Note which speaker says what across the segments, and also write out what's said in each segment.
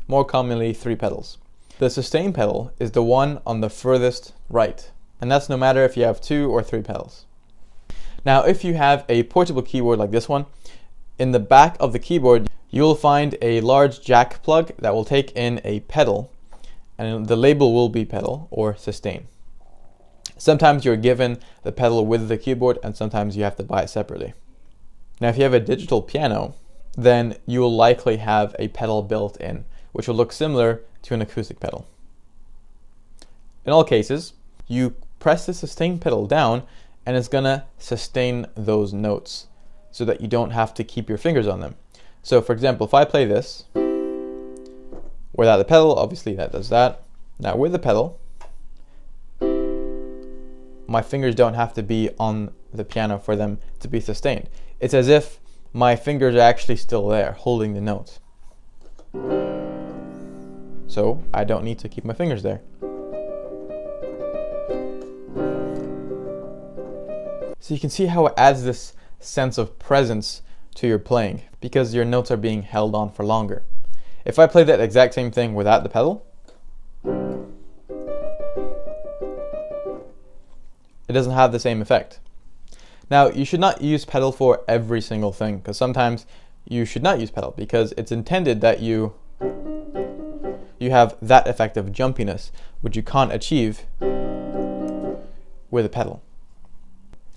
Speaker 1: more commonly 3 pedals. The sustain pedal is the one on the furthest right, and that's no matter if you have 2 or 3 pedals. Now, if you have a portable keyboard like this one, in the back of the keyboard, you'll find a large jack plug that will take in a pedal, and the label will be pedal or sustain. Sometimes you're given the pedal with the keyboard, and sometimes you have to buy it separately. Now, if you have a digital piano, then you will likely have a pedal built in, which will look similar to an acoustic pedal. In all cases, you press the sustain pedal down, and it's gonna sustain those notes so that you don't have to keep your fingers on them. So for example, if I play this without the pedal, obviously that does that. Now with the pedal, my fingers don't have to be on the piano for them to be sustained. It's as if my fingers are actually still there, holding the notes. So I don't need to keep my fingers there. So you can see how it adds this sense of presence to your playing, because your notes are being held on for longer. If I play that exact same thing without the pedal, it doesn't have the same effect. Now, you should not use pedal for every single thing, because sometimes you should not use pedal because it's intended that you have that effect of jumpiness, which you can't achieve with a pedal.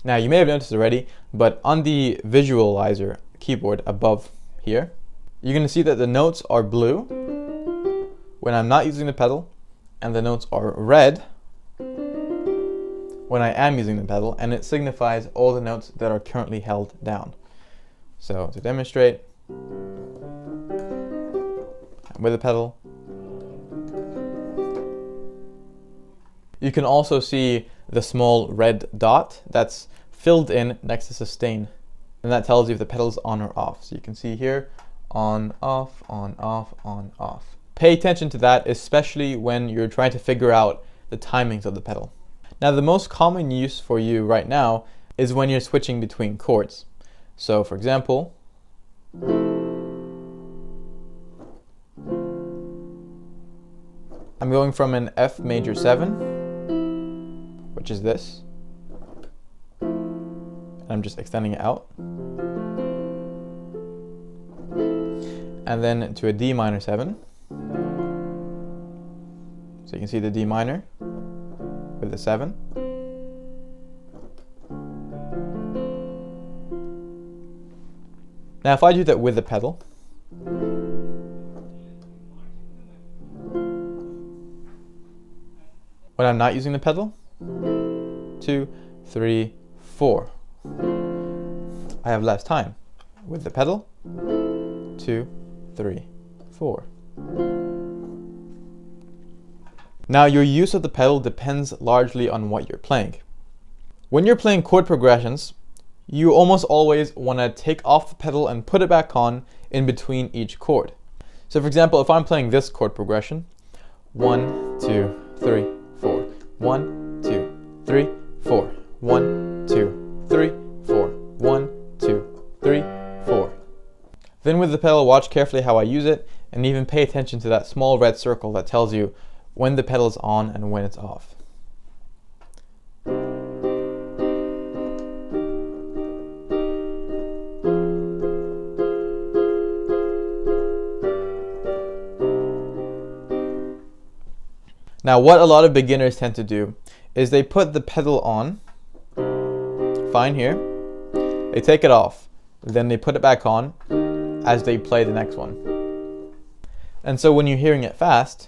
Speaker 1: Now, you may have noticed already, but on the visualizer keyboard above here, you're going to see that the notes are blue when I'm not using the pedal, and the notes are red when I am using the pedal, and it signifies all the notes that are currently held down. So to demonstrate, with the pedal, you can also see the small red dot that's filled in next to sustain, and that tells you if the pedal's on or off. So you can see here, on, off, on, off, on, off. Pay attention to that, especially when you're trying to figure out the timings of the pedal. Now, the most common use for you right now is when you're switching between chords. So for example, I'm going from an F major 7, which is this, and I'm just extending it out, and then to a D minor 7. So you can see the D minor with the 7. Now if I do that with the pedal, when I'm not using the pedal, 2, 3, 4. I have less time. With the pedal, 2, 3, 4. Now, your use of the pedal depends largely on what you're playing. When you're playing chord progressions, you almost always want to take off the pedal and put it back on in between each chord. So for example, if I'm playing this chord progression, 1, 2, 3, 4, 1, 2, 3, 4, 1, 2, 3, 4, 1, 2, 3, 4. Then with the pedal, watch carefully how I use it, and even pay attention to that small red circle that tells you when the pedal is on and when it's off. Now, what a lot of beginners tend to do is they put the pedal on, fine here, they take it off, then they put it back on as they play the next one. And so when you're hearing it fast,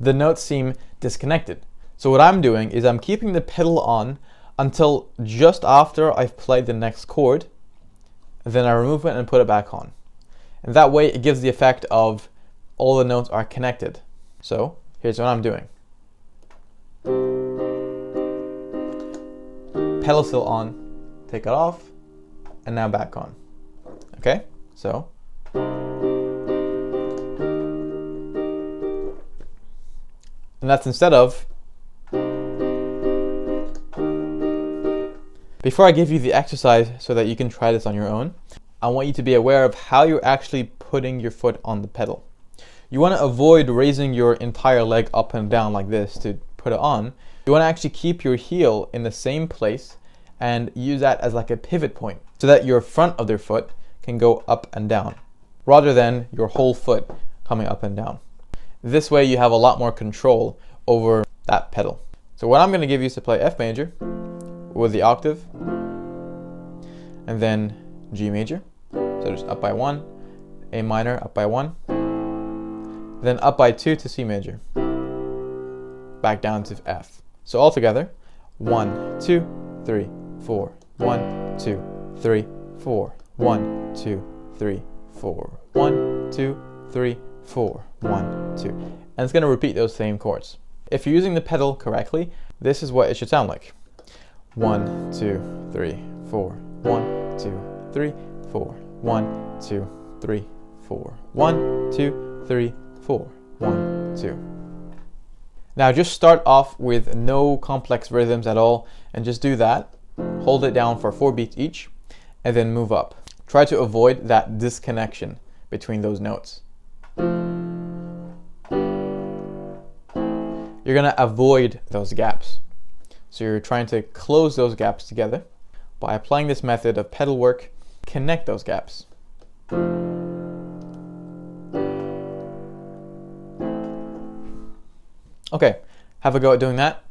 Speaker 1: the notes seem disconnected. So what I'm doing is I'm keeping the pedal on until just after I've played the next chord, then I remove it and put it back on. And that way it gives the effect of all the notes are connected. So here's what I'm doing. Pedal still on, take it off, and now back on. Okay, so. And that's instead of. Before I give you the exercise so that you can try this on your own, I want you to be aware of how you're actually putting your foot on the pedal. You want to avoid raising your entire leg up and down like this to put it on. You want to actually keep your heel in the same place and use that as like a pivot point so that your front of your foot can go up and down rather than your whole foot coming up and down. This way you have a lot more control over that pedal. So what I'm going to give you is to play F major with the octave and then G major. So just up by 1, A minor up by 1, then up by 2 to C major, back down to F. So all together, 1, 2, 3, 4, 1, 2, 3, 4, 1, 2, 3, 4, 1, 2, 3, 4, 1, 2. And it's going to repeat those same chords. If you're using the pedal correctly, this is what it should sound like. 1, 2, 3, 4, 1, 2, 3, 4, 1, 2, 3, 4, 1, 2, 3, 4, 1, 2. Now just start off with no complex rhythms at all and just do that. Hold it down for 4 beats each and then move up. Try to avoid that disconnection between those notes. You're going to avoid those gaps. So you're trying to close those gaps together. By applying this method of pedal work, connect those gaps. Okay, have a go at doing that,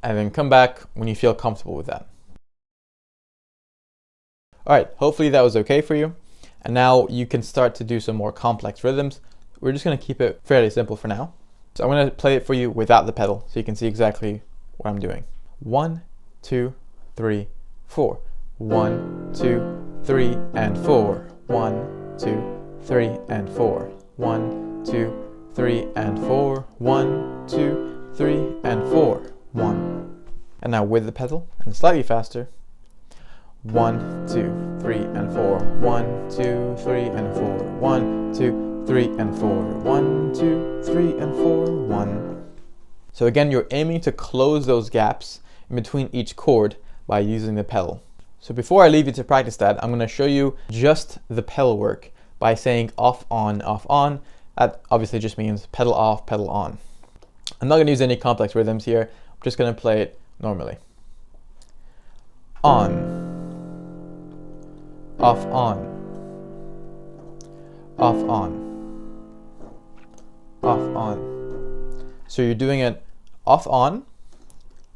Speaker 1: and then come back when you feel comfortable with that. Alright, hopefully that was okay for you. And now you can start to do some more complex rhythms. We're just going to keep it fairly simple for now. So I'm going to play it for you without the pedal so you can see exactly what I'm doing. 1, 2, 3, 4. 1, 2, 3, and 4. 1, 2, 3, and 4. 1, 2, 3, and 4. 1, 2, 3, and 4. 1. And now with the pedal and slightly faster. 1, 2, 3, and 4. 1, 2, 3, and 4. 1, 2, 3, and 4. 1, 2, 3, and 4. 1. So again, you're aiming to close those gaps in between each chord by using the pedal. So before I leave you to practice that, I'm going to show you just the pedal work by saying off, on, off, on. That obviously just means pedal off, pedal on. I'm not going to use any complex rhythms here. I'm just going to play it normally. On, off, on, off, on, off, on. So you're doing it off, on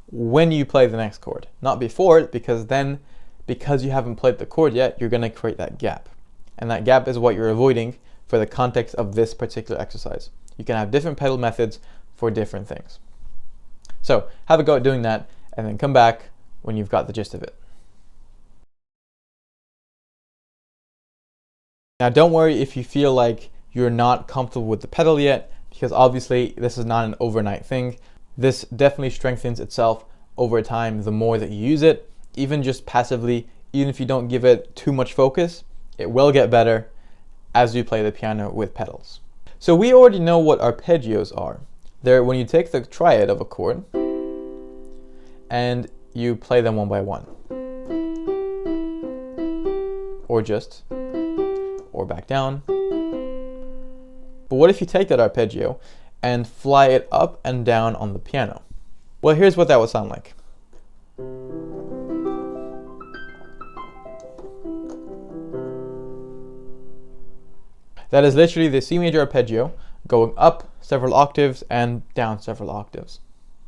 Speaker 1: when you play the next chord, not before it, because you haven't played the chord yet, you're going to create that gap. And that gap is what you're avoiding for the context of this particular exercise. You can have different pedal methods for different things. So have a go at doing that and then come back when you've got the gist of it. Now don't worry if you feel like you're not comfortable with the pedal yet, because obviously this is not an overnight thing. This definitely strengthens itself over time the more that you use it, even just passively. Even if you don't give it too much focus, it will get better as you play the piano with pedals. So we already know what arpeggios are. They're when you take the triad of a chord and you play them one by one. Or back down. But what if you take that arpeggio and fly it up and down on the piano? Well, here's what that would sound like. That is literally the C major arpeggio going up several octaves and down several octaves.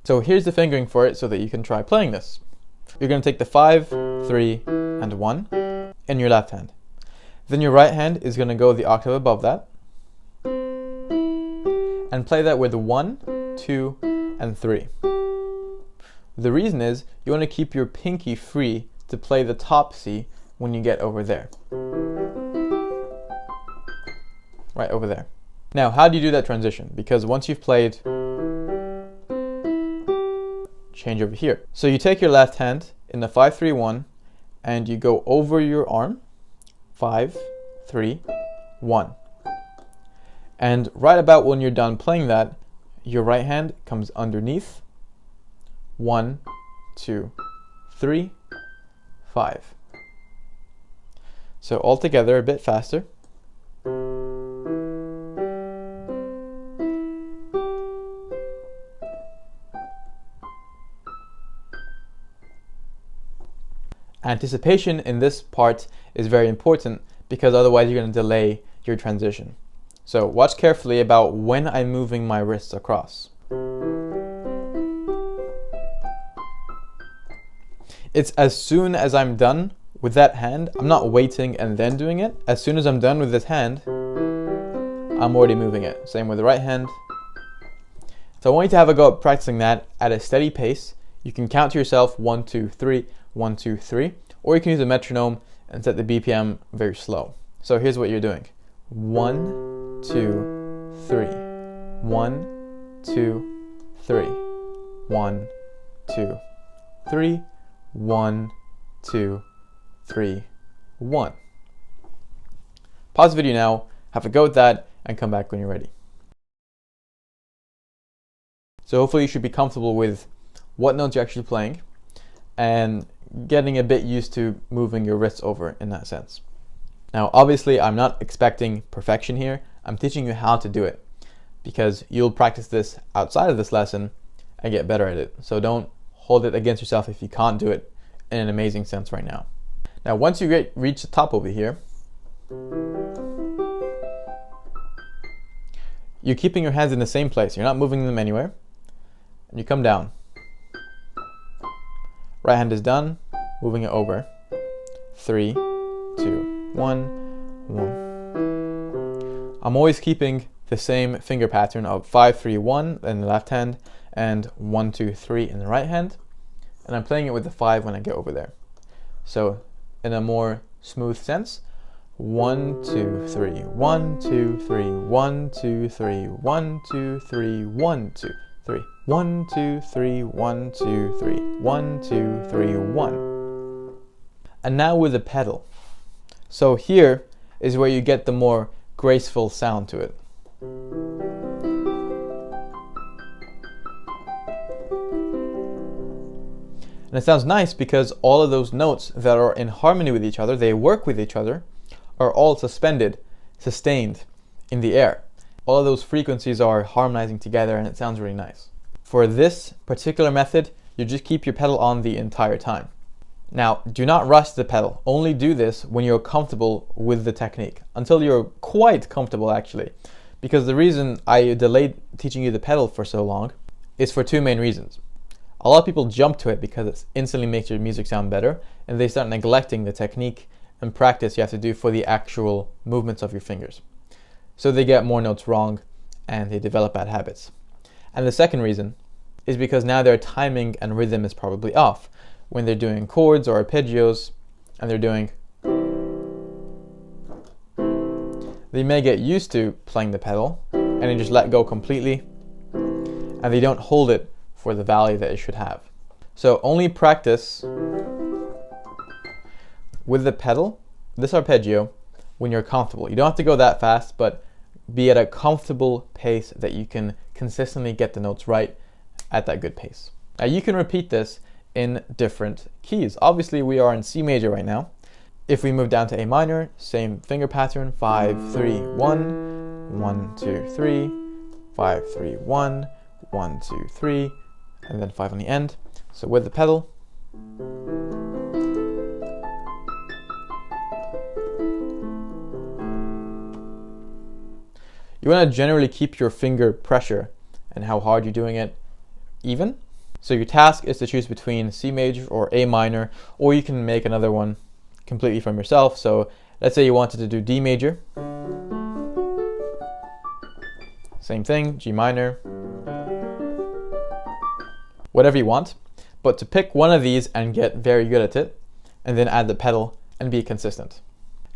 Speaker 1: So here's the fingering for it so that you can try playing this. You're going to take the 5, 3, and 1 in your left hand. Then your right hand is going to go the octave above that and play that with 1, 2, and 3. The reason is you want to keep your pinky free to play the top C when you get over there. Right over there. Now, how do you do that transition? Because once you've played, change over here. So you take your left hand in the 5, 3, 1 and you go over your arm, 5, 3, 1. And right about when you're done playing that, your right hand comes underneath, 1, 2, 3, 5. So all together a bit faster. Anticipation in this part is very important because otherwise you're going to delay your transition. So watch carefully about when I'm moving my wrists across. It's as soon as I'm done with that hand. I'm not waiting and then doing it. As soon as I'm done with this hand, I'm already moving it. Same with the right hand. So I want you to have a go at practicing that at a steady pace. You can count to yourself 1, 2, 3, 1, 2, 3, or you can use a metronome and set the BPM very slow. So here's what you're doing. 1, 2, 3. 1, 2, 3. 1, 2, 3. 1, 2, 3, 1. Pause the video now, have a go at that, and come back when you're ready. So hopefully you should be comfortable with what notes you're actually playing and getting a bit used to moving your wrists over in that sense. Now obviously I'm not expecting perfection here. I'm teaching you how to do it because you'll practice this outside of this lesson and get better at it. So don't hold it against yourself if you can't do it in an amazing sense right now. Now once you reach the top over here, you're keeping your hands in the same place. You're not moving them anywhere. And you come down. Right hand is done, moving it over. 3, 2, 1, 1. I'm always keeping the same finger pattern of 5, 3, 1 in the left hand and 1, 2, 3 in the right hand. And I'm playing it with the 5 when I get over there. So in a more smooth sense, 1, 2, 3, 1, 2, 3, 1, 2, 3, 1, 2, 3, 1, 2, 3, 1, 2, 3, 1, 2, 3, 1, 2, 3, 1. And now with the pedal. So here is where you get the more graceful sound to it. And it sounds nice because all of those notes that are in harmony with each other, they work with each other, are all sustained in the air. All of those frequencies are harmonizing together and it sounds really nice. For this particular method, you just keep your pedal on the entire time. Now, do not rush the pedal. Only do this when you're comfortable with the technique, until you're quite comfortable actually. Because the reason I delayed teaching you the pedal for so long is for two main reasons. A lot of people jump to it because it instantly makes your music sound better, and they start neglecting the technique and practice you have to do for the actual movements of your fingers. So they get more notes wrong and they develop bad habits. And the second reason is because now their timing and rhythm is probably off when they're doing chords or arpeggios and they're doing. They may get used to playing the pedal and they just let go completely and they don't hold it for the value that it should have. So only practice with the pedal, this arpeggio, when you're comfortable. You don't have to go that fast, but be at a comfortable pace that you can consistently get the notes right at that good pace. Now you can repeat this in different keys. Obviously we are in C major right now. If we move down to A minor, same finger pattern, 5, 3, 1, 1, 2, 3, 5, 3, 1, 1, 2, 3, and then 5 on the end. So with the pedal, you want to generally keep your finger pressure and how hard you're doing it even. So your task is to choose between C major or A minor, or you can make another one completely from yourself. So let's say you wanted to do D major. Same thing, G minor. Whatever you want, but to pick one of these and get very good at it, and then add the pedal and be consistent.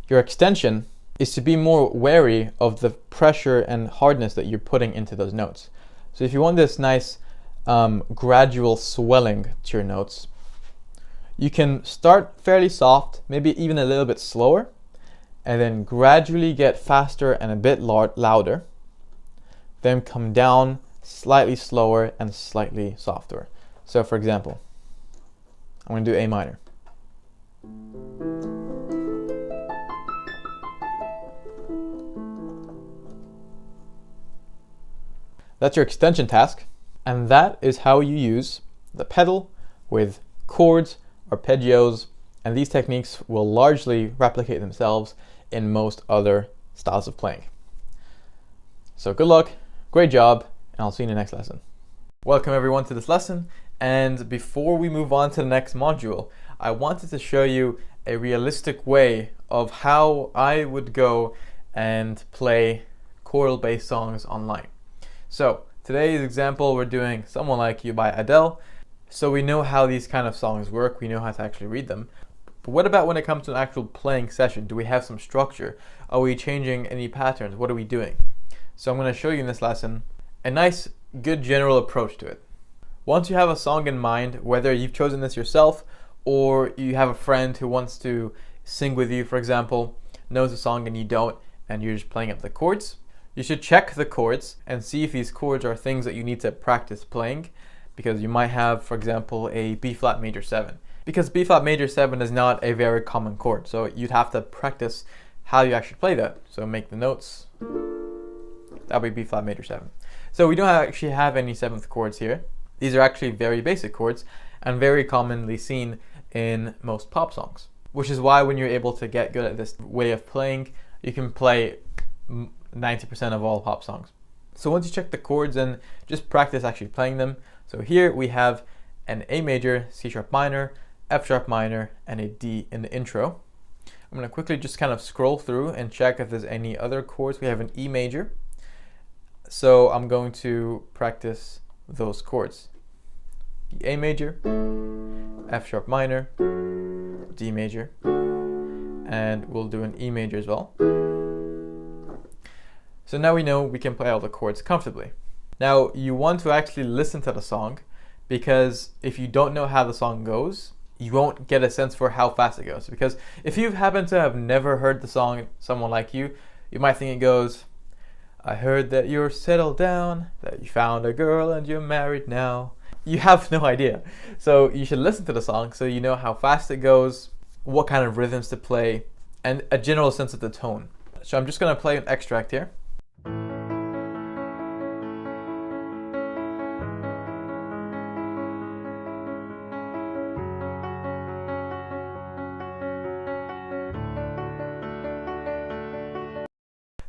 Speaker 1: Your extension is to be more wary of the pressure and hardness that you're putting into those notes. So if you want this nice gradual swelling to your notes, you can start fairly soft, maybe even a little bit slower, and then gradually get faster and a bit louder, then come down slightly slower and slightly softer. So for example, I'm going to do A minor. That's your extension task. And that is how you use the pedal with chords, arpeggios, and these techniques will largely replicate themselves in most other styles of playing. So good luck, great job, and I'll see you in the next lesson. Welcome everyone to this lesson, and before we move on to the next module, I wanted to show you a realistic way of how I would go and play chordal-based songs online. So today's example, we're doing Someone Like You by Adele. So we know how these kind of songs work, we know how to actually read them. But what about when it comes to an actual playing session? Do we have some structure? Are we changing any patterns? What are we doing? So I'm going to show you in this lesson a nice, good general approach to it. Once you have a song in mind, whether you've chosen this yourself or you have a friend who wants to sing with you, for example, knows the song and you don't, and you're just playing up the chords, you should check the chords and see if these chords are things that you need to practice playing, because you might have, for example, a B flat major 7. Because B flat major 7 is not a very common chord, so you'd have to practice how you actually play that. So make the notes. That'll be B flat major 7. So we don't actually have any 7th chords here. These are actually very basic chords and very commonly seen in most pop songs, which is why when you're able to get good at this way of playing, you can play 90% of all pop songs. So once you check the chords and just practice actually playing them. So here we have an A major, C sharp minor, F sharp minor, and a D in the intro. I'm going to quickly just kind of scroll through and check if there's any other chords. We have an E major. So I'm going to practice those chords. The A major, F sharp minor, D major, and we'll do an E major as well. So now we know we can play all the chords comfortably. Now you want to actually listen to the song, because if you don't know how the song goes, you won't get a sense for how fast it goes. Because if you happen to have never heard the song Someone Like You, you might think it goes, I heard that you're settled down, that you found a girl and you're married now. You have no idea. So you should listen to the song so you know how fast it goes, what kind of rhythms to play, and a general sense of the tone. So I'm just going to play an extract here.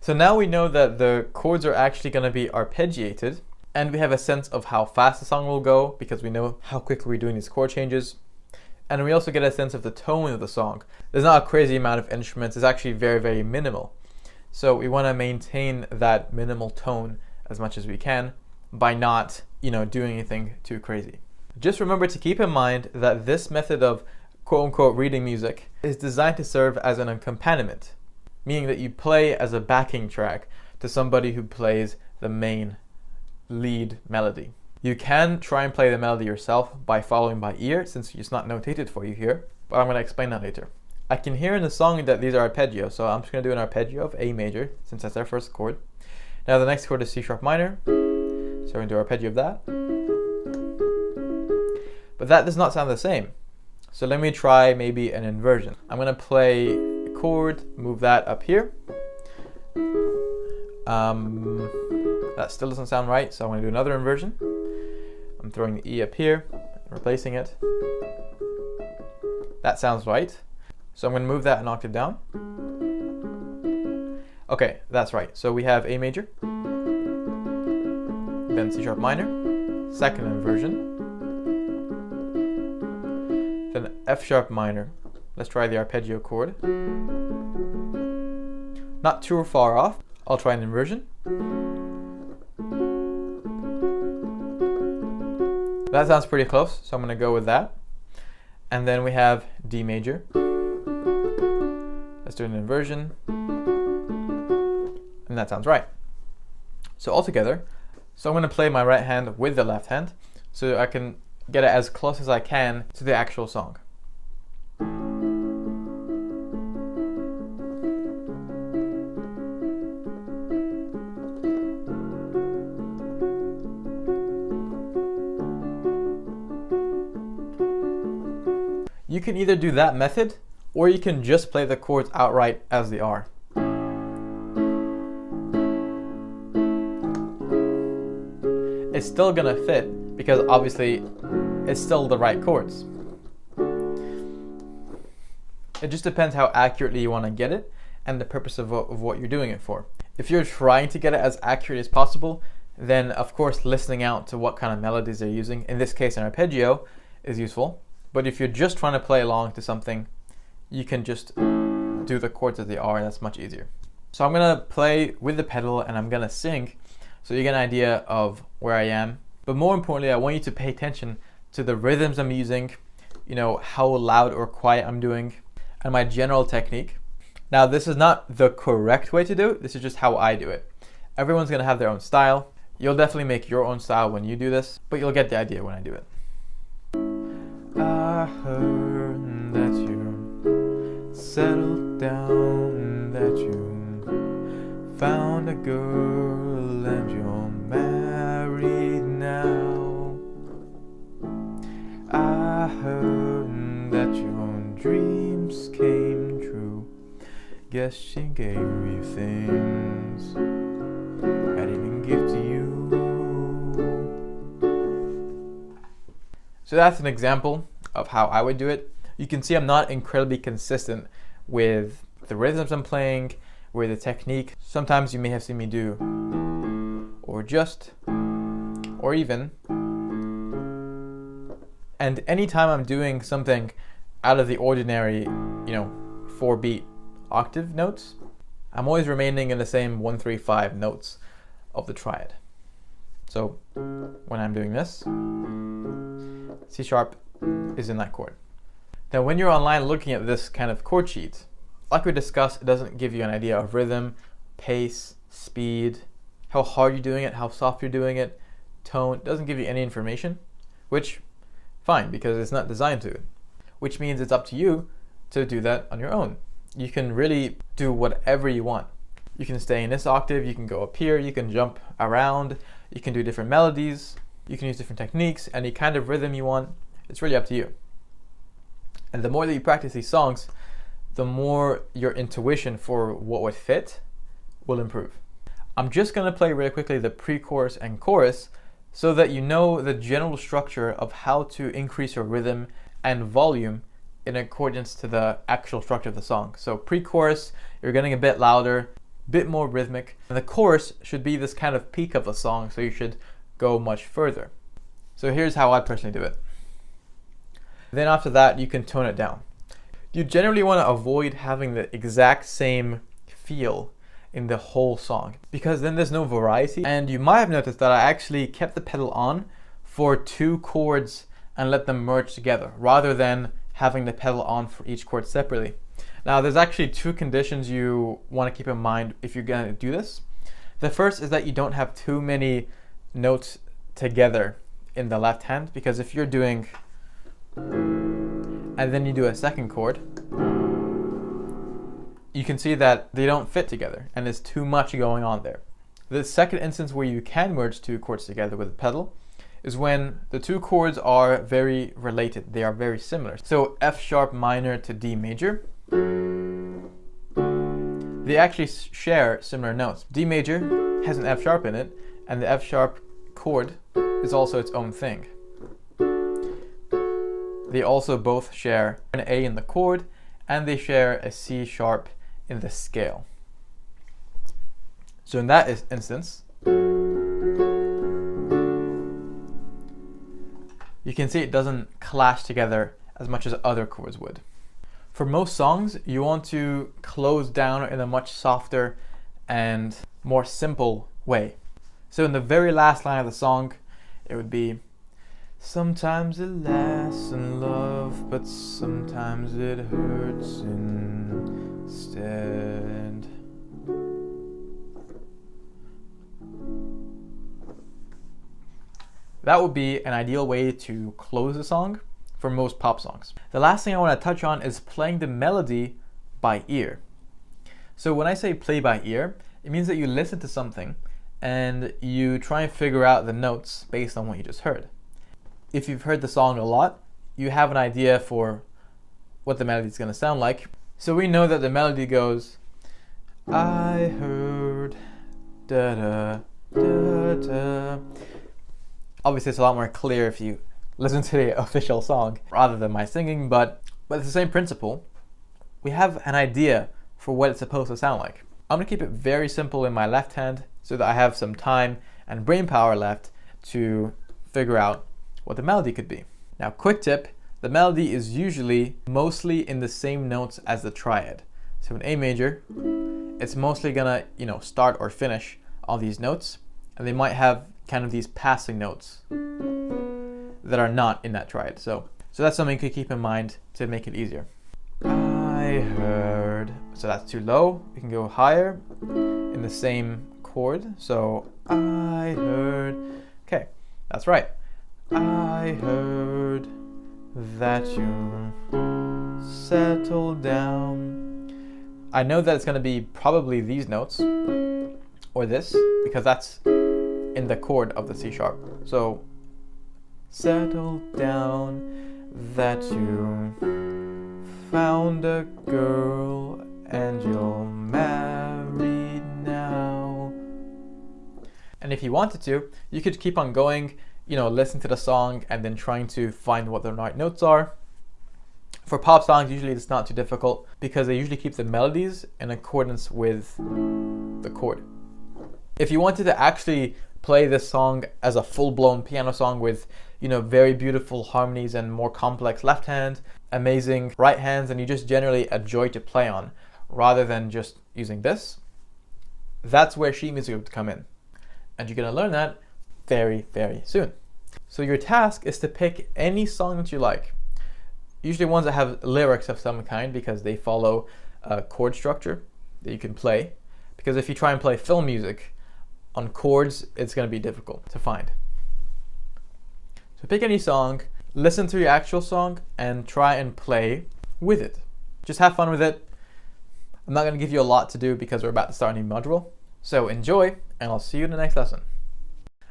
Speaker 1: So now we know that the chords are actually going to be arpeggiated, and we have a sense of how fast the song will go because we know how quickly we're doing these chord changes. And we also get a sense of the tone of the song. There's not a crazy amount of instruments, it's actually very, very minimal. So we want to maintain that minimal tone as much as we can by not, doing anything too crazy. Just remember to keep in mind that this method of quote-unquote reading music is designed to serve as an accompaniment, meaning that you play as a backing track to somebody who plays the main lead melody. You can try and play the melody yourself by following by ear, since it's not notated for you here, but I'm going to explain that later. I can hear in the song that these are arpeggios, so I'm just going to do an arpeggio of A major, since that's our first chord. Now the next chord is C sharp minor, so we're going to do arpeggio of that. But that does not sound the same. So let me try maybe an inversion. I'm going to play a chord, move that up here. That still doesn't sound right, so I'm going to do another inversion. I'm throwing the E up here, replacing it. That sounds right. So I'm going to move that an octave down. Okay, that's right. So we have A major, then C sharp minor, second inversion, then F sharp minor. Let's try the arpeggio chord. Not too far off. I'll try an inversion. That sounds pretty close, so I'm going to go with that. And then we have D major. Let's do an inversion. And that sounds right. So all together, so I'm going to play my right hand with the left hand so I can get it as close as I can to the actual song. You can either do that method, or you can just play the chords outright as they are. it's still gonna fit because obviously it's still the right chords. It just depends how accurately you want to get it and the purpose of what you're doing it for. If you're trying to get it as accurate as possible, then of course listening out to what kind of melodies they're using, in this case an arpeggio, is useful. But if you're just trying to play along to something, you can just do the chords as they are, and that's much easier. So I'm gonna play with the pedal and I'm gonna sing so you get an idea of where I am. But more importantly, I want you to pay attention to the rhythms I'm using, you know, how loud or quiet I'm doing, and my general technique. Now, this is not the correct way to do it, this is just how I do it. Everyone's gonna have their own style. You'll definitely make your own style when you do this, but you'll get the idea when I do it. I heard that you settled down, that you found a girl and you're married now. I heard that your dreams came true. Guess she gave me things I didn't give to you. So that's an example of how I would do it. You can see I'm not incredibly consistent with the rhythms I'm playing, with the technique. Sometimes you may have seen me do or just, or even. And anytime I'm doing something out of the ordinary, you know, 4-beat octave notes, I'm always remaining in the same 1, 3, 5 notes of the triad. So when I'm doing this, C sharp is in that chord. Now when you're online looking at this kind of chord sheet, like we discussed, it doesn't give you an idea of rhythm, pace, speed, how hard you're doing it, how soft you're doing it, tone. It doesn't give you any information, which fine, because it's not designed to, which means it's up to you to do that on your own. You can really do whatever you want. You can stay in this octave, you can go up here, you can jump around, you can do different melodies, you can use different techniques, any kind of rhythm you want. It's really up to you. And the more that you practice these songs, the more your intuition for what would fit will improve. I'm just gonna play really quickly the pre-chorus and chorus so that you know the general structure of how to increase your rhythm and volume in accordance to the actual structure of the song. So pre-chorus, you're getting a bit louder, bit more rhythmic, and the chorus should be this kind of peak of the song, so you should go much further. So here's how I personally do it. Then after that, you can tone it down. You generally want to avoid having the exact same feel in the whole song, because then there's no variety. And you might have noticed that I actually kept the pedal on for 2 chords and let them merge together, rather than having the pedal on for each chord separately. Now there's actually 2 conditions you want to keep in mind if you're going to do this. The first is that you don't have too many notes together in the left hand, because if you're doing and then you do a second chord, you can see that they don't fit together and there's too much going on there. The second instance where you can merge 2 chords together with a pedal is when the 2 chords are very related, they are very similar. So F sharp minor to D major, they actually share similar notes. D major has an F sharp in it, and the F sharp chord is also its own thing. They also both share an A in the chord, and they share a C sharp in the scale. So in that instance, you can see it doesn't clash together as much as other chords would. For most songs, you want to close down in a much softer and more simple way. So in the very last line of the song, it would be, sometimes it lasts in love, but sometimes it hurts instead. That would be an ideal way to close the song for most pop songs. The last thing I want to touch on is playing the melody by ear. So when I say play by ear, it means that you listen to something and you try and figure out the notes based on what you just heard. If you've heard the song a lot, you have an idea for what the melody is going to sound like. So we know that the melody goes, I heard da da da da. Obviously, it's a lot more clear if you listen to the official song rather than my singing, but it's the same principle. We have an idea for what it's supposed to sound like. I'm gonna keep it very simple in my left hand so that I have some time and brain power left to figure out what the melody could be. Now, quick tip, the melody is usually mostly in the same notes as the triad. So in A major, it's mostly gonna, start or finish on these notes, and they might have kind of these passing notes that are not in that triad. So that's something you could keep in mind to make it easier. I heard, so that's too low. We can go higher in the same chord. So I heard, okay, that's right. I heard that you settled down. I know that it's going to be probably these notes or this because that's in the chord of the C sharp. So settle down, that you found a girl and you're married now. And if you wanted to, you could keep on going, listen to the song and then trying to find what the right notes are. For pop songs, usually it's not too difficult because they usually keep the melodies in accordance with the chord. If you wanted to actually play this song as a full-blown piano song with, very beautiful harmonies and more complex left hand, amazing right hands, and you just generally a joy to play on, rather than just using this, that's where sheet music would come in. And you're going to learn that very, very soon. So your task is to pick any song that you like. Usually ones that have lyrics of some kind because they follow a chord structure that you can play. Because if you try and play film music on chords, it's going to be difficult to find. So pick any song, listen to your actual song, and try and play with it. Just have fun with it. I'm not going to give you a lot to do because we're about to start a new module. So enjoy, and I'll see you in the next lesson.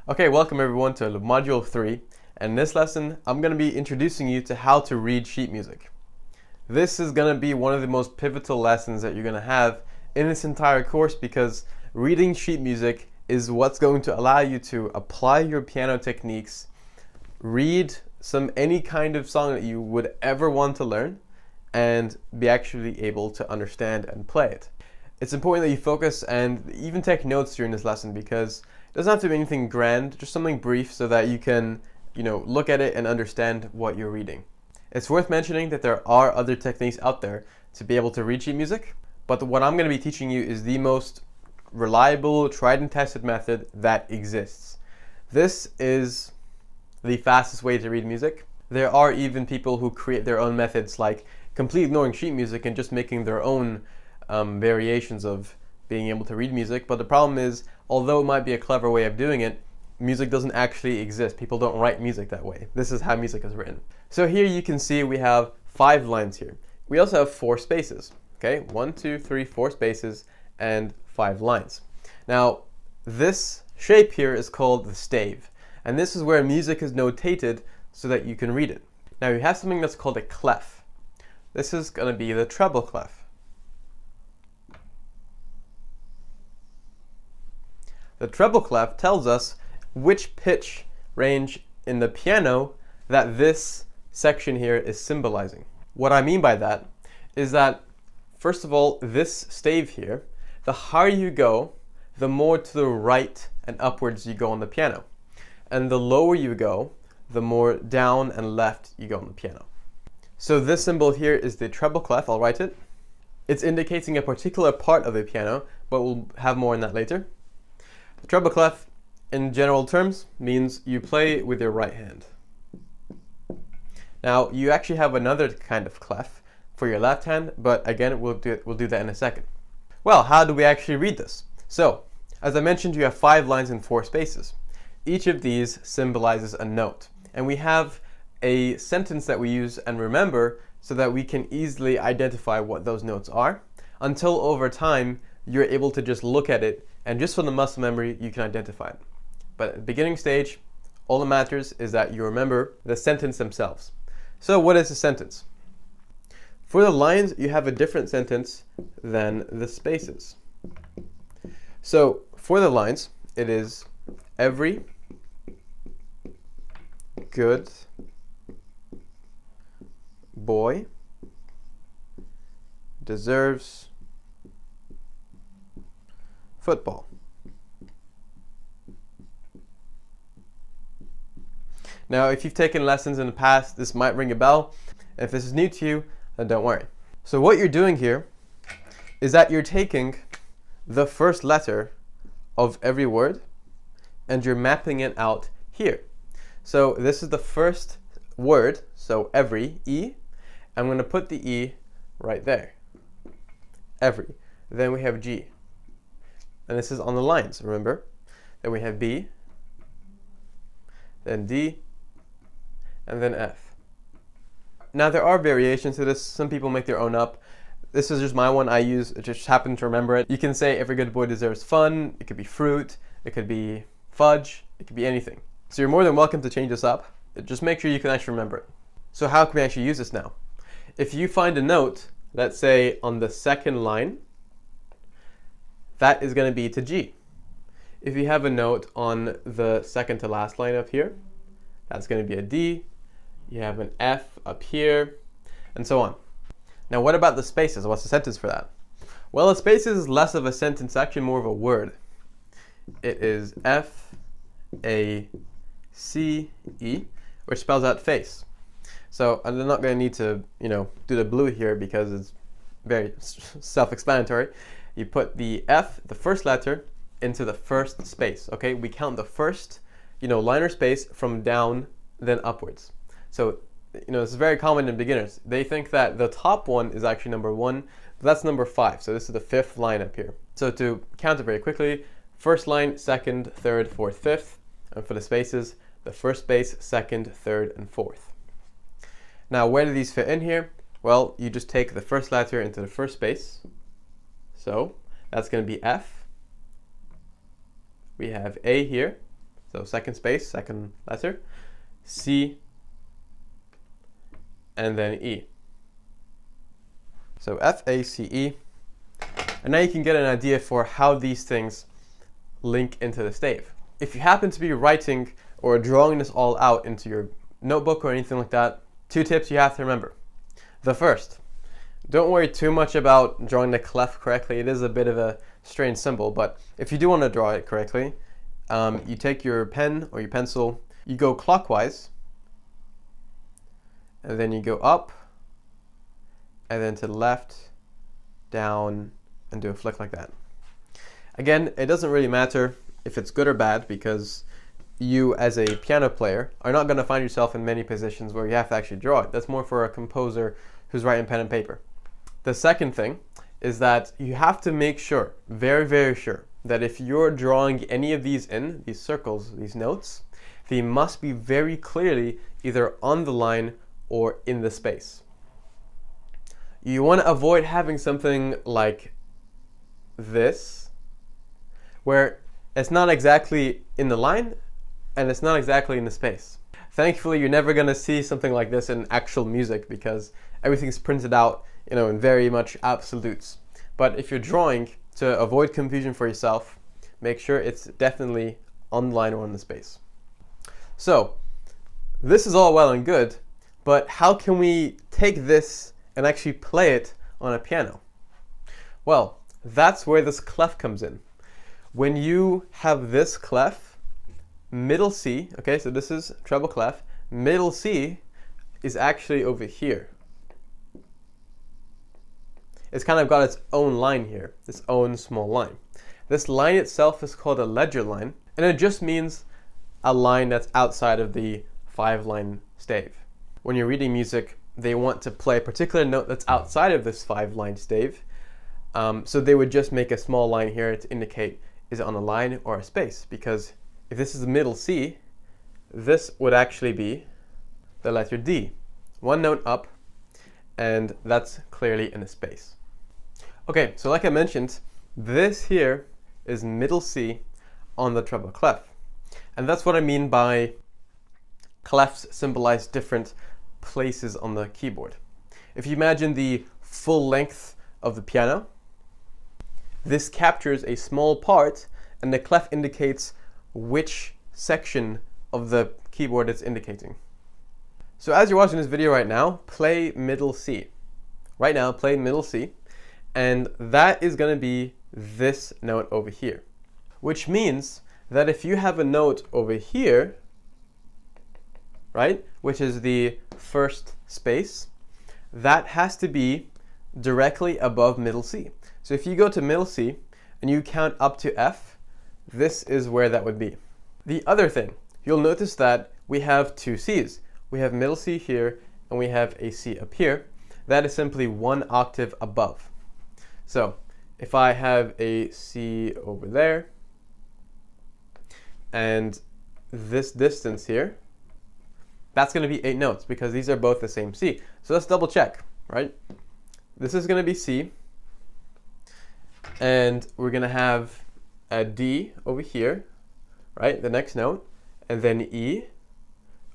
Speaker 2: Okay, welcome everyone to Module 3. And in this lesson, I'm going to be introducing you to how to read sheet music. This is going to be one of the most pivotal lessons that you're going to have in this entire course because reading sheet music is what's going to allow you to apply your piano techniques, read any kind of song that you would ever want to learn, and be actually able to understand and play it. It's important that you focus and even take notes during this lesson because it doesn't have to be anything grand, just something brief so that you can look at it and understand what you're reading. It's worth mentioning that there are other techniques out there to be able to read sheet music, but what I'm going to be teaching you is the most reliable, tried and tested method that exists. This is the fastest way to read music. There are even people who create their own methods, like completely ignoring sheet music and just making their own variations of being able to read music. But the problem is, although it might be a clever way of doing it, music doesn't actually exist. People don't write music that way. This is how music is written. So here you can see we have 5 lines here. We also have 4 spaces. Okay, 1, 2, 3, 4 spaces and 5 lines. Now, this shape here is called the stave, and this is where music is notated so that you can read it. Now, you have something that's called a clef. This is going to be the treble clef. The treble clef tells us which pitch range in the piano that this section here is symbolizing. What I mean by that is that, first of all, this stave here, the higher you go, the more to the right and upwards you go on the piano. And the lower you go, the more down and left you go on the piano. So this symbol here is the treble clef. I'll write it. It's indicating a particular part of the piano, but we'll have more on that later. The treble clef, in general terms, means you play with your right hand. Now, you actually have another kind of clef for your left hand, but again, we'll do that in a second. Well, how do we actually read this? So, as I mentioned, you have 5 lines and 4 spaces. Each of these symbolizes a note, and we have a sentence that we use and remember so that we can easily identify what those notes are, until over time you're able to just look at it, and just from the muscle memory you can identify it. But at the beginning stage, all that matters is that you remember the sentence themselves. So what is a sentence? For the lines, you have a different sentence than the spaces. So for the lines, it is every good boy deserves football. Now, if you've taken lessons in the past, this might ring a bell. If this is new to you, then don't worry. So what you're doing here is that you're taking the first letter of every word and you're mapping it out here. So this is the first word, so every, E. I'm going to put the E right there. Every. Then we have G. And this is on the lines, remember? Then we have B, then D, and then F. Now there are variations to this. Some people make their own up. This is just my one I use. It just happened to remember it. You can say every good boy deserves fun. It could be fruit. It could be fudge. It could be anything. So you're more than welcome to change this up. Just make sure you can actually remember it. So how can we actually use this now? If you find a note, let's say on the second line, that is going to be to G. If you have a note on the second to last line up here, that's going to be a D. You have an F up here, and so on. Now what about the spaces? What's the sentence for that? Well, a spaces is less of a sentence, actually more of a word. It is F-A-C-E, which spells out face. So I'm not going to need to, do the blue here because it's very self-explanatory. You put the F, the first letter, into the first space. Okay, we count the first, line or space from down, then upwards. So, this is very common in beginners. They think that the top one is actually number 1, but that's number 5. So this is the 5th line up here. So to count it very quickly, first line, second, third, fourth, fifth. And for the spaces, the first space, second, third, and fourth. Now, where do these fit in here? Well, you just take the first letter into the first space. So that's going to be F. We have A here. So second space, second letter. C. And then E. So F-A-C-E. And now you can get an idea for how these things link into the stave. If you happen to be writing or drawing this all out into your notebook or anything like that, 2 tips you have to remember. The first, don't worry too much about drawing the clef correctly. It is a bit of a strange symbol, but if you do want to draw it correctly, you take your pen or your pencil, you go clockwise, and then you go up, and then to the left, down, and do a flick like that. Again, it doesn't really matter if it's good or bad, because you as a piano player are not going to find yourself in many positions where you have to actually draw it. That's more for a composer who's writing pen and paper. The second thing is that you have to make sure, very, very sure, that if you're drawing any of these in, these circles, these notes, they must be very clearly either on the line or in the space. You want to avoid having something like this, where it's not exactly in the line and it's not exactly in the space. Thankfully, you're never going to see something like this in actual music because everything's printed out, in very much absolutes. But if you're drawing, to avoid confusion for yourself, make sure it's definitely on the line or in the space. So, this is all well and good, but how can we take this and actually play it on a piano? Well, that's where this clef comes in. When you have this clef, middle C, okay, so this is treble clef, middle C is actually over here. It's kind of got its own line here, its own small line. This line itself is called a ledger line, and it just means a line that's outside of the 5-line stave. When you're reading music, they want to play a particular note that's outside of this 5-line stave, so they would just make a small line here to indicate is it on a line or a space, because if this is the middle C, this would actually be the letter D. 1 note up, and that's clearly in a space. Okay, so like I mentioned, this here is middle C on the treble clef. And that's what I mean by clefs symbolize different places on the keyboard. If you imagine the full length of the piano, this captures a small part, and the clef indicates which section of the keyboard it's indicating. So as you're watching this video right now, play middle C. Right now, play middle C, and that is going to be this note over here. Which means that if you have a note over here, right, which is the first space, that has to be directly above middle C. So if you go to middle C and you count up to F, this is where that would be. The other thing, you'll notice that we have two Cs. We have middle C here and we have a C up here. That is simply one octave above. So if I have a C over there and this distance here, that's going to be 8 notes because these are both the same C. So let's double check, right? This is going to be C, and we're going to have a D over here, right? The next note, and then E,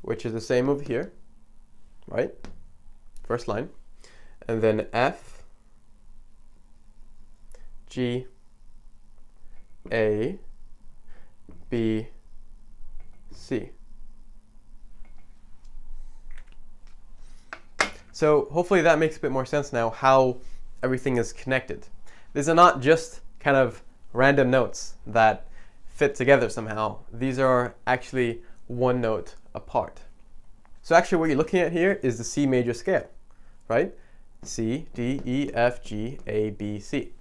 Speaker 2: which is the same over here, right? First line, and then F, G, A, B, C. So hopefully that makes a bit more sense now how everything is connected. These are not just kind of random notes that fit together somehow. These are actually one note apart. So actually what you're looking at here is the C major scale, right? C, D, E, F, G, A, B, C.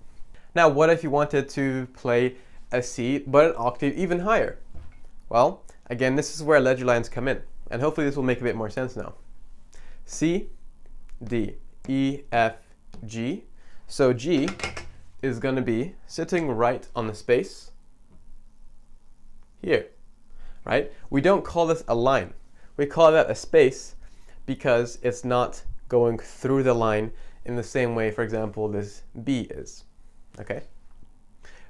Speaker 2: Now what if you wanted to play a C but an octave even higher? Well, again, this is where ledger lines come in, and hopefully this will make a bit more sense now. C, D, E, F, G. So G is going to be sitting right on the space here, right? We don't call this a line. We call that a space because it's not going through the line in the same way, for example, this B is, okay?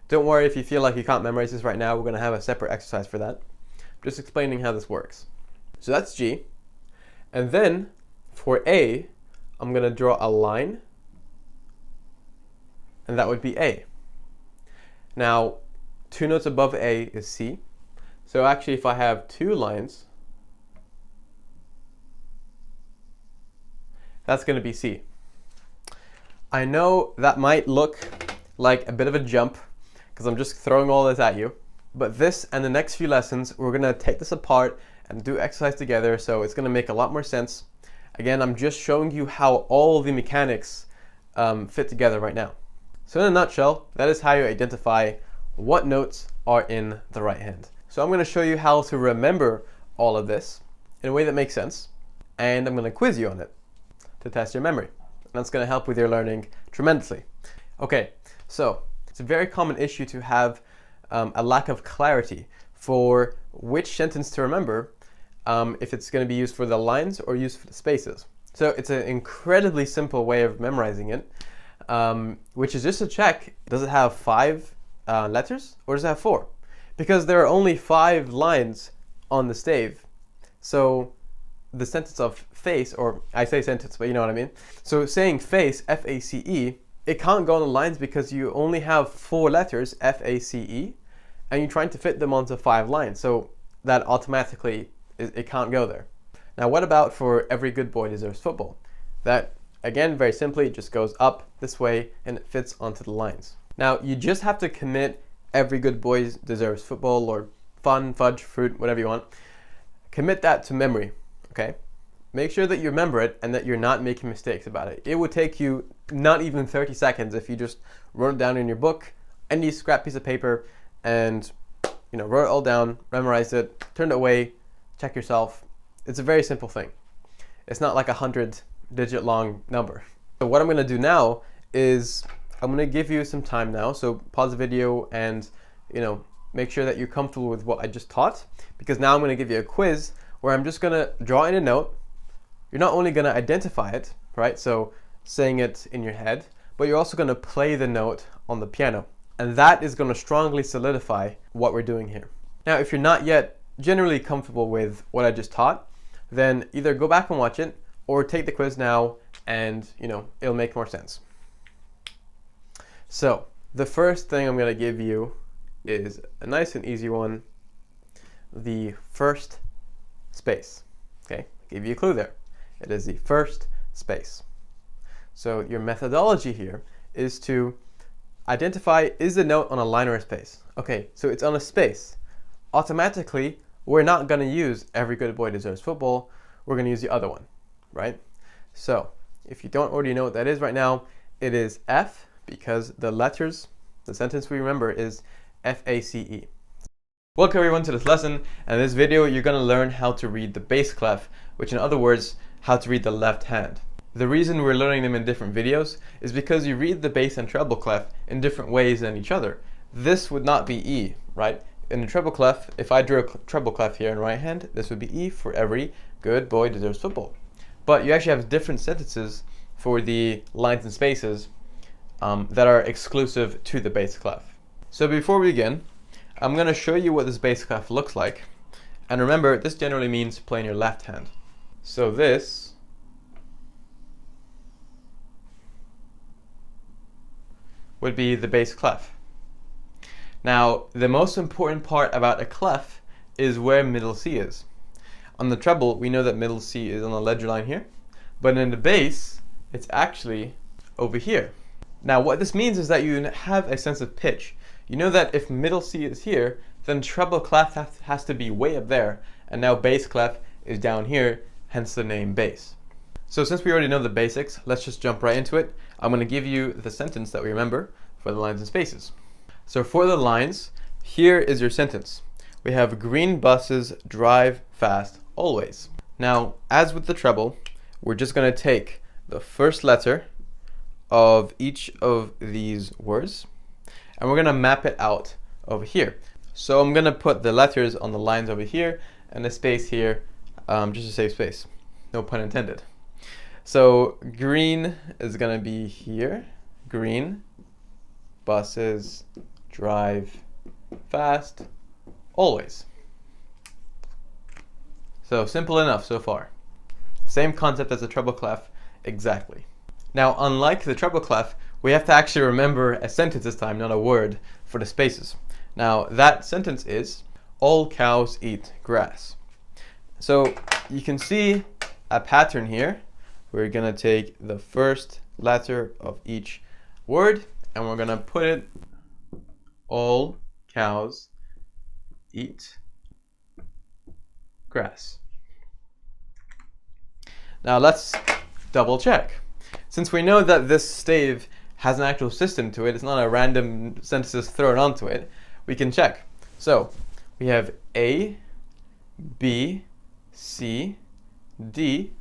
Speaker 2: Don't worry if you feel like you can't memorize this right now. We're going to have a separate exercise for that. I'm just explaining how this works. So that's G. And then for A, I'm going to draw a line, and that would be A. Now, 2 notes above A is C. So actually, if I have 2 lines, that's going to be C. I know that might look like a bit of a jump because I'm just throwing all this at you, but this and the next few lessons, we're going to take this apart and do exercise together, so it's going to make a lot more sense. Again, I'm just showing you how all the mechanics fit together right now. So in a nutshell, that is how you identify what notes are in the right hand. So I'm going to show you how to remember all of this in a way that makes sense, and I'm going to quiz you on it to test your memory. And that's going to help with your learning tremendously. Okay, so it's a very common issue to have a lack of clarity for which sentence to remember, if it's going to be used for the lines or used for the spaces. So it's an incredibly simple way of memorizing it, which is just to check, does it have 5 letters or does it have 4? Because there are only 5 lines on the stave. So the sentence of face, or I say sentence, but you know what I mean. So saying face, F-A-C-E, it can't go on the lines because you only have 4 letters, F-A-C-E, and you're trying to fit them onto 5 lines. So that automatically, it can't go there. Now what about for every good boy deserves football? That, again, very simply, just goes up this way and it fits onto the lines. Now you just have to commit every good boy deserves football, or fun, fudge, fruit, whatever you want. Commit that to memory, okay? Make sure that you remember it and that you're not making mistakes about it. It would take you not even 30 seconds if you just wrote it down in your book, any scrap piece of paper, and wrote it all down, memorized it, turned it away, check yourself. It's a very simple thing. It's not like a 100-digit long number. So what I'm going to do now is I'm going to give you some time now. So pause the video and make sure that you're comfortable with what I just taught, because now I'm going to give you a quiz where I'm just going to draw in a note. You're not only going to identify it, right? So saying it in your head, but you're also going to play the note on the piano. And that is going to strongly solidify what we're doing here. Now, if you're not yet generally comfortable with what I just taught, then either go back and watch it or take the quiz now and, it'll make more sense. So the first thing I'm going to give you is a nice and easy one, the first space. Okay, give you a clue there. It is the first space. So your methodology here is to identify, is the note on a line or a space? Okay, so it's on a space. Automatically, we're not going to use Every Good Boy Deserves Football. We're going to use the other one, right? So if you don't already know what that is right now, it is F, because the letters, the sentence we remember is F-A-C-E. Welcome everyone to this lesson, and in this video you're going to learn how to read the bass clef, which in other words, how to read the left hand. The reason we're learning them in different videos is because you read the bass and treble clef in different ways than each other. This would not be E, right? In the treble clef, if I drew a treble clef here in right hand, this would be E for Every Good Boy Deserves Football. But you actually have different sentences for the lines and spaces that are exclusive to the bass clef. So before we begin, I'm going to show you what this bass clef looks like. And remember, this generally means playing your left hand. So this would be the bass clef. Now, the most important part about a clef is where middle C is. On the treble, we know that middle C is on the ledger line here, but in the bass, it's actually over here. Now, what this means is that you have a sense of pitch. You know that if middle C is here, then treble clef has to be way up there, and now bass clef is down here, hence the name bass. So since we already know the basics, let's just jump right into it. I'm going to give you the sentence that we remember for the lines and spaces. So for the lines, here is your sentence. We have green buses drive fast always. Now, as with the treble, we're just going to take the first letter of each of these words, and we're going to map it out over here. So I'm going to put the letters on the lines over here and the space here, just to save space. No pun intended. So green is going to be here. Green buses drive fast always. So simple enough so far. Same concept as the treble clef, exactly. Now, unlike the treble clef, we have to actually remember a sentence this time, not a word, for the spaces. Now, that sentence is, all cows eat grass. So you can see a pattern here. We're going to take the first letter of each word, and we're going to put it, all cows eat grass. Now let's double check. Since we know that this stave has an actual system to it, it's not a random sentences thrown onto it, we can check. So we have A, B, C, D,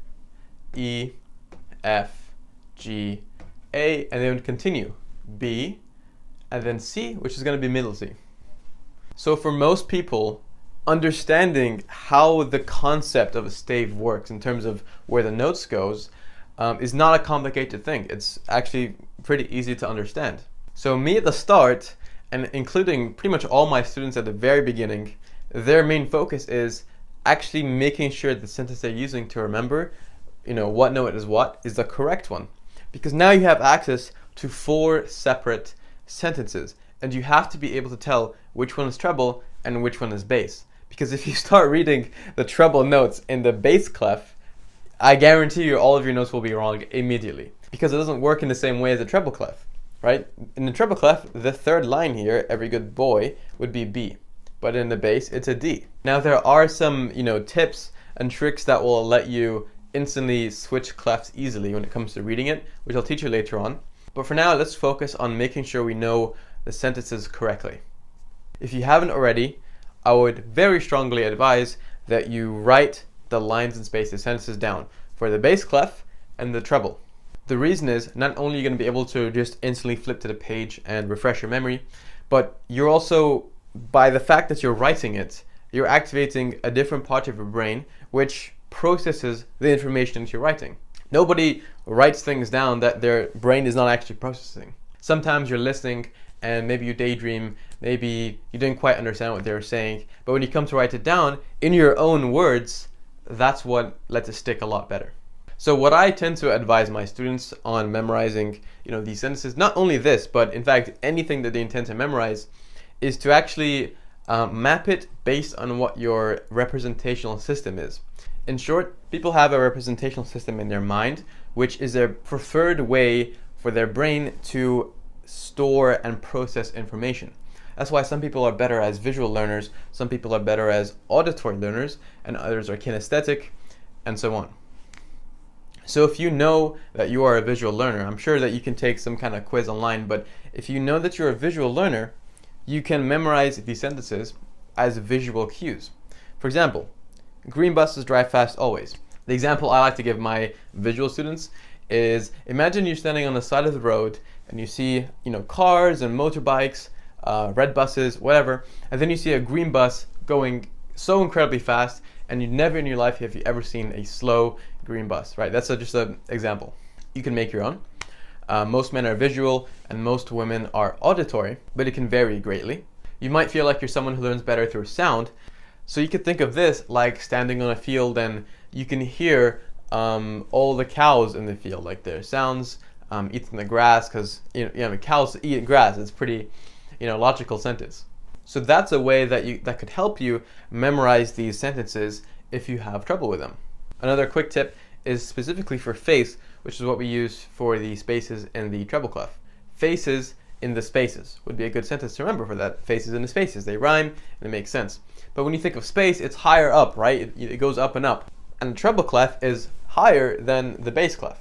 Speaker 2: E, F, G, A, and then continue. B, and then C, which is going to be middle C. So for most people, understanding how the concept of a stave works in terms of where the notes goes is not a complicated thing. It's actually pretty easy to understand. So me at the start, and including pretty much all my students at the very beginning, their main focus is actually making sure the sentence they're using to remember, what note is what, is the correct one. Because now you have access to 4 separate sentences, and you have to be able to tell which one is treble and which one is bass. Because if you start reading the treble notes in the bass clef, I guarantee you all of your notes will be wrong immediately. Because it doesn't work in the same way as the treble clef, right? In the treble clef, the third line here, Every Good Boy, would be B. But in the bass, it's a D. Now there are some, tips and tricks that will let you instantly switch clefs easily when it comes to reading it, which I'll teach you later on. But for now, let's focus on making sure we know the sentences correctly. If you haven't already, I would very strongly advise that you write the lines and spaces sentences down for the bass clef and the treble. The reason is not only are you going to be able to just instantly flip to the page and refresh your memory, but you're also, by the fact that you're writing it, you're activating a different part of your brain which processes the information that you're writing. Nobody writes things down that their brain is not actually processing. Sometimes you're listening and maybe you daydream, maybe you didn't quite understand what they were saying, but when you come to write it down in your own words, that's what lets it stick a lot better. So what I tend to advise my students on memorizing, these sentences, not only this, but in fact anything that they intend to memorize, is to actually map it based on what your representational system is. In short, people have a representational system in their mind, which is their preferred way for their brain to store and process information. That's why some people are better as visual learners, some people are better as auditory learners, and others are kinesthetic, and so on. So if you know that you are a visual learner, I'm sure that you can take some kind of quiz online, but if you know that you're a visual learner, you can memorize these sentences as visual cues. For example, green buses drive fast always. The example I like to give my visual students is, imagine you're standing on the side of the road and you see, cars and motorbikes, red buses, whatever, and then you see a green bus going so incredibly fast, and you never in your life have you ever seen a slow green bus, right? That's just an example. You can make your own. Most men are visual and most women are auditory, but it can vary greatly. You might feel like you're someone who learns better through sound, so you could think of this like standing on a field and you can hear all the cows in the field, like their sounds, eating the grass, because cows eat grass. It's pretty logical sentence. So that's a way that could help you memorize these sentences if you have trouble with them. Another quick tip is specifically for face, which is what we use for the spaces in the treble clef. Faces in the spaces would be a good sentence to remember for that. Faces in the spaces, they rhyme and it makes sense. But when you think of space, it's higher up, right? It goes up and up. And the treble clef is higher than the bass clef.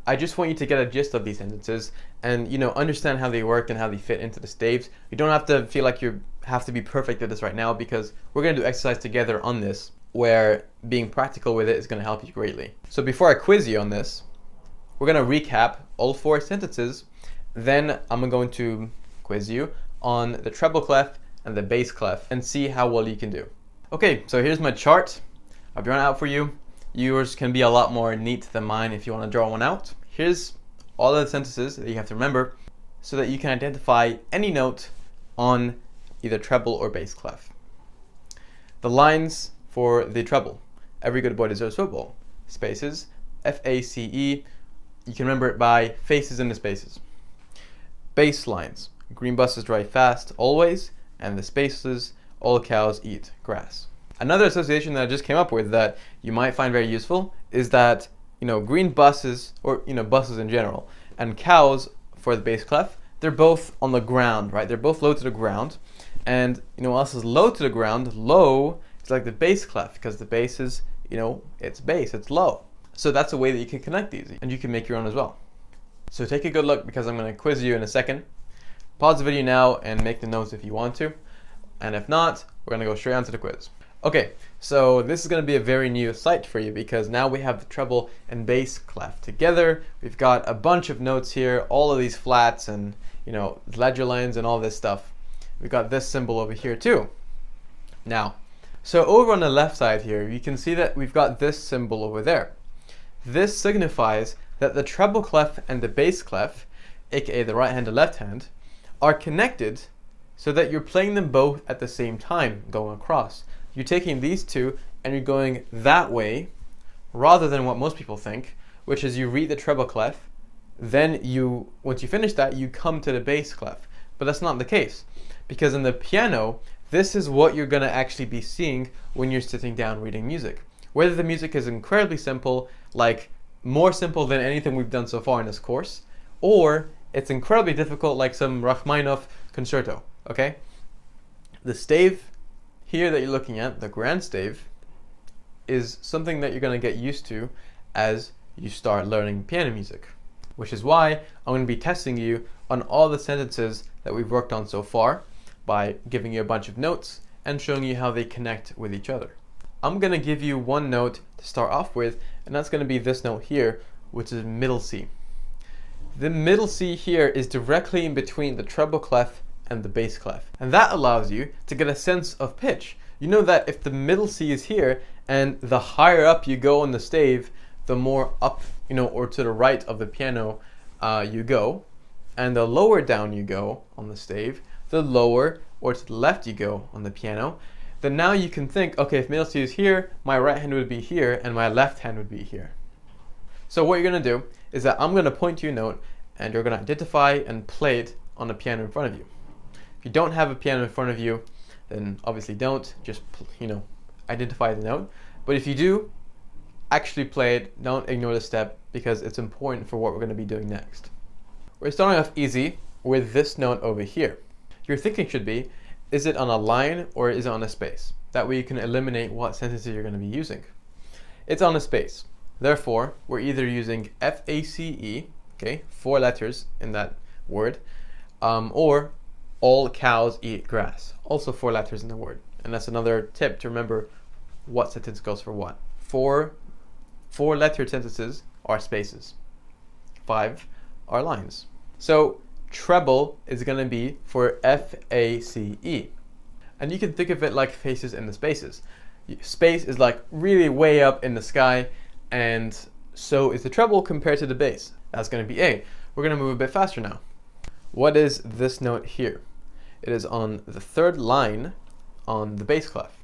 Speaker 2: I just want you to get a gist of these sentences and understand how they work and how they fit into the staves. You don't have to feel like you have to be perfect at this right now, because we're going to do exercise together on this where being practical with it is going to help you greatly. So before I quiz you on this, we're going to recap all 4 sentences. Then I'm going to quiz you on the treble clef and the bass clef and see how well you can do. Okay, so here's my chart. I've drawn it out for you. Yours can be a lot more neat than mine if you want to draw one out. Here's all of the sentences that you have to remember so that you can identify any note on either treble or bass clef. The lines for the treble: every good boy deserves football. Spaces, F-A-C-E, you can remember it by faces in the spaces. Bass lines: green buses drive fast always, and the spaces, all cows eat grass. Another association that I just came up with that you might find very useful is that green buses, or buses in general, and cows for the bass clef, they're both on the ground, right? They're both low to the ground. And what else is low to the ground? Low is like the bass clef, because the bass is, it's bass, it's low. So that's a way that you can connect these, and you can make your own as well. So take a good look, because I'm going to quiz you in a second. Pause the video now and make the notes if you want to. And if not, we're going to go straight on to the quiz. Okay, so this is going to be a very new sight for you, because now we have the treble and bass clef together. We've got a bunch of notes here, all of these flats and ledger lines and all this stuff. We've got this symbol over here too. Now, so over on the left side here, you can see that we've got this symbol over there. This signifies that the treble clef and the bass clef, aka the right hand and left hand, are connected so that you're playing them both at the same time going across. You're taking these two and you're going that way, rather than what most people think, which is you read the treble clef, then once you finish that, you come to the bass clef. But that's not the case, because in the piano, this is what you're going to actually be seeing when you're sitting down reading music. Whether the music is incredibly simple, like more simple than anything we've done so far in this course, or it's incredibly difficult like some Rachmaninoff concerto, okay? The stave here that you're looking at, the grand stave, is something that you're going to get used to as you start learning piano music, which is why I'm going to be testing you on all the sentences that we've worked on so far by giving you a bunch of notes and showing you how they connect with each other. I'm going to give you one note to start off with, and that's going to be this note here, which is middle C. The middle C here is directly in between the treble clef and the bass clef, and that allows you to get a sense of pitch. You know that if the middle C is here, and the higher up you go on the stave, the more up, or to the right of the piano you go, and the lower down you go on the stave, the lower or to the left you go on the piano. Then now you can think, okay, if middle C is here, my right hand would be here, and my left hand would be here. So what you're going to do is that I'm going to point to a note, and you're going to identify and play it on the piano in front of you. If you don't have a piano in front of you, then obviously don't, just identify the note. But if you do,
Speaker 1: actually play it, don't ignore the step because it's important for what we're going to be doing next. We're starting off easy with this note over here. Your thinking should be, is it on a line or is it on a space? That way you can eliminate what sentences you're going to be using. It's on a space. Therefore, we're either using FACE, okay, 4 letters in that word, or all cows eat grass, also 4 letters in the word. And that's another tip to remember what sentence goes for what. 4 lettered sentences are spaces. 5 are lines. So treble is going to be for FACE. And you can think of it like faces in the spaces. Space is like really way up in the sky, and so is the treble compared to the bass. That's going to be A. We're going to move a bit faster now. What is this note here? It is on the 3rd line on the bass clef.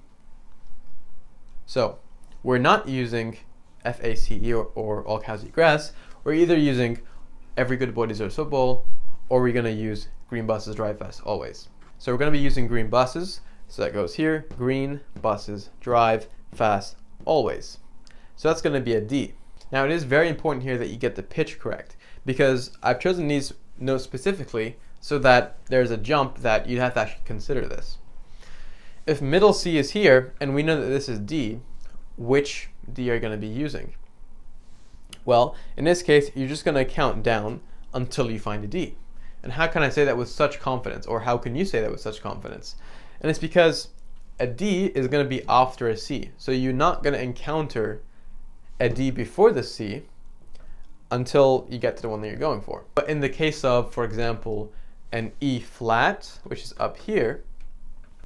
Speaker 1: So we're not using FACE or all cows eat grass. We're either using every good boy deserves football, or we're going to use green buses drive fast always. So we're going to be using green buses. So that goes here, green buses drive fast always. So that's going to be a D. Now it is very important here that you get the pitch correct, because I've chosen these notes specifically so that there's a jump that you'd have to actually consider this. If middle C is here and we know that this is D, which D are you going to be using? Well, in this case, you're just going to count down until you find a D. And how can I say that with such confidence, or how can you say that with such confidence? And it's because a D is going to be after a C. So you're not going to encounter a D before the C until you get to the one that you're going for. But in the case of, for example, an E flat, which is up here,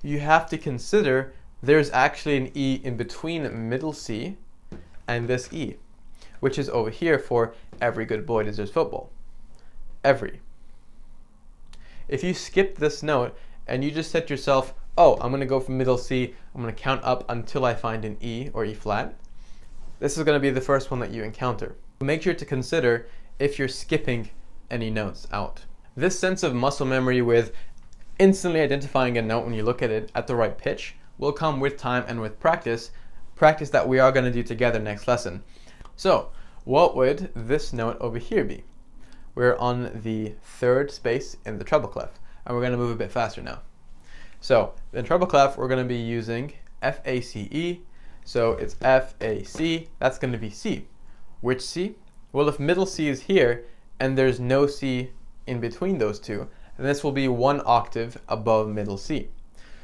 Speaker 1: you have to consider there's actually an E in between middle C and this E, which is over here for every good boy deserves football. Every. If you skip this note and you just set yourself, oh, I'm going to go from middle C, I'm going to count up until I find an E or E flat, this is going to be the first one that you encounter. Make sure to consider if you're skipping any notes out. This sense of muscle memory with instantly identifying a note when you look at it at the right pitch will come with time and with practice that we are going to do together next lesson. So what would this note over here be? We're on the 3rd space in the treble clef, and we're going to move a bit faster now. So in treble clef, we're going to be using FACE. So it's FAC, that's going to be C. Which C? Well, if middle C is here and there's no C in between those two, then this will be 1 octave above middle C.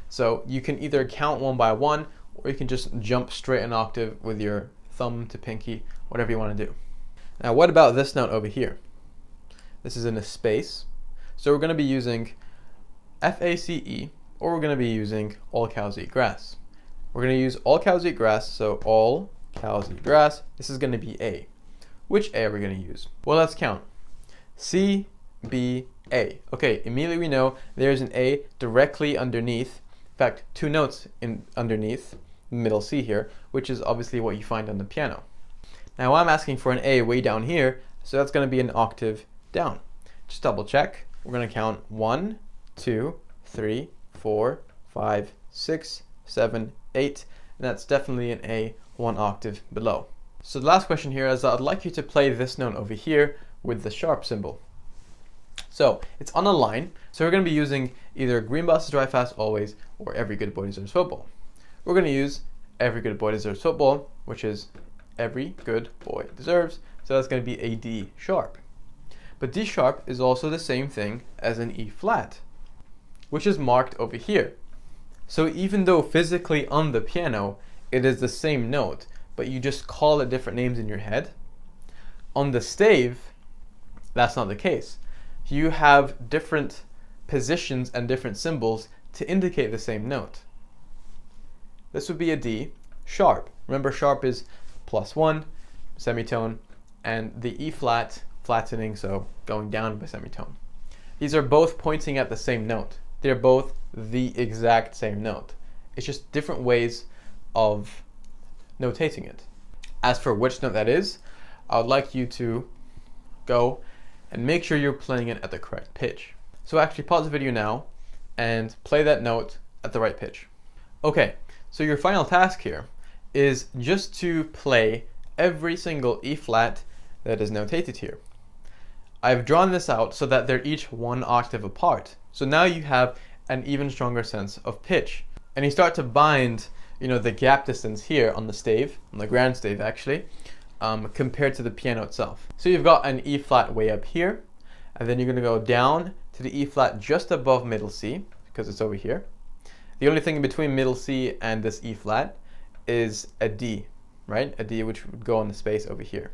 Speaker 1: So you can either count 1 by 1, or you can just jump straight an octave with your thumb to pinky, whatever you want to do. Now what about this note over here? This is in a space. So we're going to be using FACE, or we're going to be using all cows eat grass. We're going to use all cows eat grass, so all cows eat grass. This is going to be A. Which A are we going to use? Well, let's count. C, B, A. Okay, immediately we know there's an A directly underneath, in fact, 2 notes underneath middle C here, which is obviously what you find on the piano. Now I'm asking for an A way down here, so that's going to be an octave down. Just double check. We're going to count 1, 2, 3, 4, 5, 6, 7, 8, and that's definitely an A 1 octave below. So the last question here is I'd like you to play this note over here with the sharp symbol. So it's on a line, so we're going to be using either green buses drive fast always or every good boy deserves football. We're going to use every good boy deserves football, which is every good boy deserves, so that's going to be a D sharp. But D sharp is also the same thing as an E flat, which is marked over here. So even though physically on the piano it is the same note, but you just call it different names in your head, on the stave, that's not the case. You have different positions and different symbols to indicate the same note. This would be a D sharp. Remember, sharp is +1, semitone, and the E flat, flattening, so going down by semitone. These are both pointing at the same note. They're both the exact same note. It's just different ways of notating it. As for which note that is, I would like you to go and make sure you're playing it at the correct pitch. So actually pause the video now and play that note at the right pitch. Okay, so your final task here is just to play every single E flat that is notated here. I've drawn this out so that they're each 1 octave apart. So now you have an even stronger sense of pitch. And you start to bind, the gap distance here on the stave, on the ground stave actually, compared to the piano itself. So you've got an E flat way up here, and then you're going to go down to the E flat just above middle C, because it's over here. The only thing in between middle C and this E flat is a D, right? A D which would go on the space over here.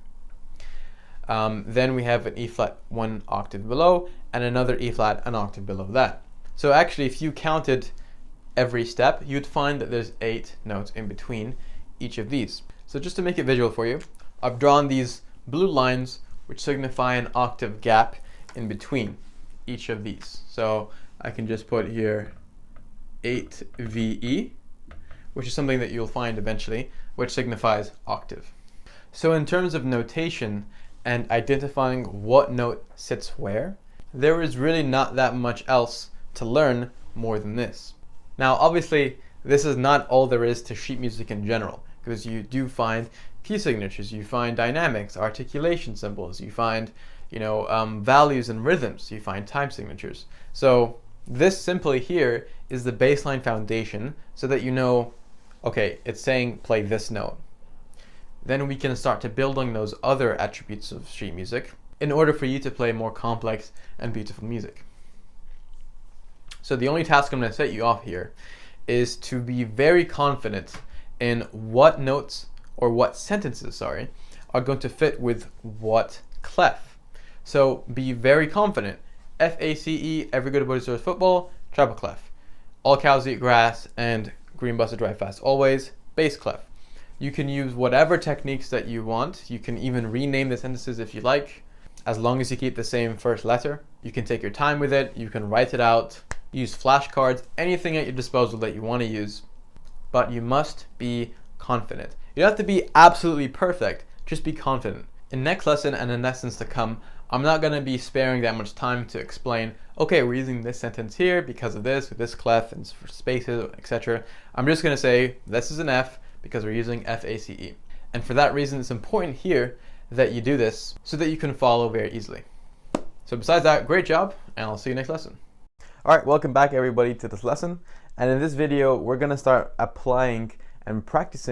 Speaker 1: Then we have an E flat 1 octave below, and another E flat an octave below that. So actually, if you counted every step, you'd find that there's 8 notes in between each of these. So just to make it visual for you, I've drawn these blue lines which signify an octave gap in between each of these. So I can just put here 8 VE, which is something that you'll find eventually, which signifies octave. So in terms of notation and identifying what note sits where, there is really not that much else to learn more than this. Now obviously this is not all there is to sheet music in general, because you do find key signatures, you find dynamics, articulation symbols, you find values and rhythms, you find time signatures. So this simply here is the baseline foundation so that okay, it's saying play this note. Then we can start to build on those other attributes of sheet music in order for you to play more complex and beautiful music. So the only task I'm going to set you off here is to be very confident in what notes, or what sentences, sorry, are going to fit with what clef. So be very confident. F-A-C-E, every good boy deserves football, treble clef. All cows eat grass, and green buses drive fast always, bass clef. You can use whatever techniques that you want. You can even rename the sentences if you like, as long as you keep the same first letter. You can take your time with it, you can write it out, use flashcards, anything at your disposal that you want to use, but you must be confident. You don't have to be absolutely perfect, just be confident. In next lesson and in lessons to come, I'm not going to be sparing that much time to explain, okay, we're using this sentence here because of this clef, and for spaces, etc. I'm just going to say this is an F because we're using F-A-C-E. And for that reason, it's important here that you do this so that you can follow very easily. So besides that, great job, and I'll see you next lesson. All right, welcome back everybody to this lesson. And in this video, we're going to start applying and practicing